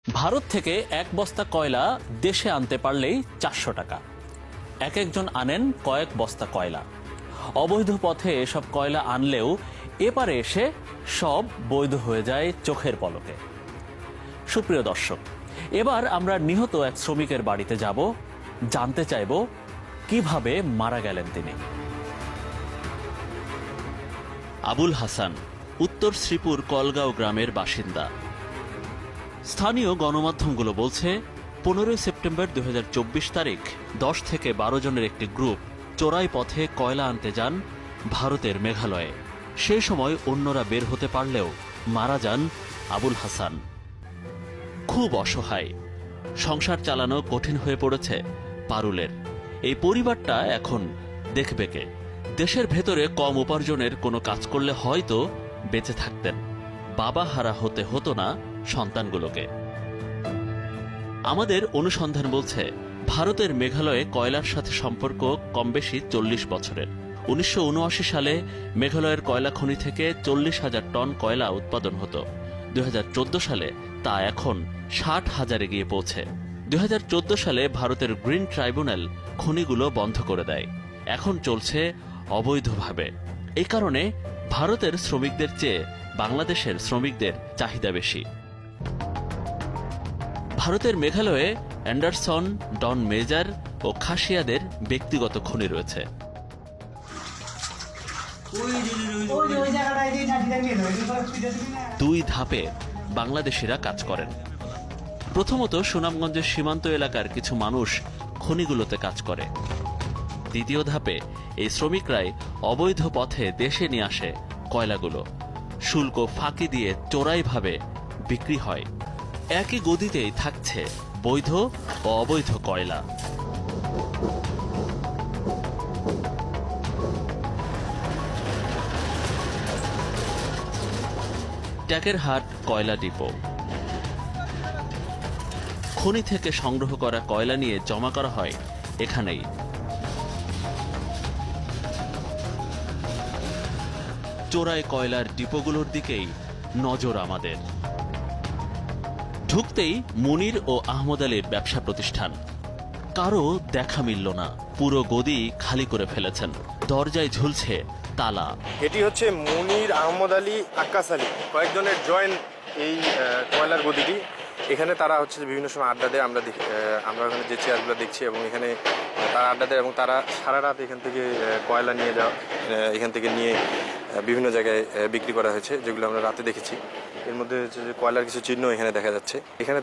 ভারত থেকে এক বস্তা কয়লা দেশে আনতে পারলেই 400 টাকা। এক একজন আনেন কয়েক বস্তা কয়লা। অবৈধ পথে এসব কয়লা আনলেও এপারে এসে সব বৈধ হয়ে যায় চোখের পলকে। সুপ্রিয় দর্শক, এবার আমরা নিহত এক শ্রমিকের বাড়িতে যাব, জানতে চাইব কিভাবে মারা গেলেন তিনি। আবুল হাসান উত্তর শ্রীপুর কলগাঁও গ্রামের বাসিন্দা। স্থানীয় গণমাধ্যমগুলো বলছে 15 সেপ্টেম্বর 2024 তারিখ 10 থেকে 12 জনের একটি গ্রুপ চোরাই পথে কয়লা আনতে যান ভারতের মেঘালয়ে। সেই সময় অন্যরা বের হতে পারলেও মারা যান আবুল হাসান। খুব অসহায়, সংসার চালানো কঠিন হয়ে পড়েছে পারুলের। এই পরিবারটা এখন দেখবে কে? দেশের ভেতরে কম উপার্জনের কোনো কাজ করলে হয়তো বেঁচে থাকতেন, বাবা হারা হতে হতো না সন্তানগুলোকে। আমাদের অনুসন্ধান বলছে ভারতের মেঘালয়ে কয়লার সাথে সম্পর্ক কম বেশি 40 বছরের। 1979 সালে মেঘালয়ের কয়লা খনি থেকে 40,000 টন কয়লা উৎপাদন হতো। 2014 সালে তা এখন 60,000-এ গিয়ে পৌঁছে। 2014 সালে ভারতের গ্রিন ট্রাইব্যুনাল খনিগুলো বন্ধ করে দেয়। এখন চলছে অবৈধভাবে। এই কারণে ভারতের শ্রমিকদের চেয়ে বাংলাদেশের শ্রমিকদের চাহিদা বেশি। ভারতের মেঘালয়ে অ্যান্ডারসন, ডন মেজার ও খাসিয়াদের ব্যক্তিগত খনি রয়েছে। দুই ধাপে বাংলাদেশিরা কাজ করেন। প্রথমত সুনামগঞ্জের সীমান্ত এলাকার কিছু মানুষ খনিগুলোতে কাজ করে। দ্বিতীয় ধাপে এই শ্রমিকরাই অবৈধ পথে দেশে নিয়ে আসে কয়লাগুলো। শুল্ক ফাঁকি দিয়ে চোরাইভাবে বিক্রি হয়। একই গদিতেই থাকছে বৈধ ও অবৈধ কয়লা। ট্যাকেরহাট কয়লা ডিপো। খনি থেকে সংগ্রহ করা কয়লা নিয়ে জমা করা হয় এখানেই। চোরাই কয়লার ডিপোগুলোর দিকেই নজর আমাদের। ঢুকতেই মুনির ও আহমদ আলীর ব্যবসা প্রতিষ্ঠান। কারো দেখা মিলল না, পুরো গদি খালি করে ফেলেছেন। দরজায় ঝুলছে তালা। এটি হচ্ছে মুনির, আহমদ আলী, আক্কাস আলী কয়েকজনের জয়েন্ট এই কয়লার গদিটি। এখানে তারা হচ্ছে বিভিন্ন সময় আড্ডা দেয়। আমরা ওখানে যে চেয়ারগুলো দেখছি এবং এখানে তারা আড্ডা দেয় এবং তারা সারা রাত এখান থেকে কয়লা নিয়ে যাওয়া, এখান থেকে নিয়ে বিভিন্ন জায়গায় বিক্রি করা হয়েছে, যেগুলো আমরা রাতে দেখেছি। এর মধ্যে হচ্ছে যে কয়লার কিছু চিহ্ন এখানে দেখা যাচ্ছে। এখানে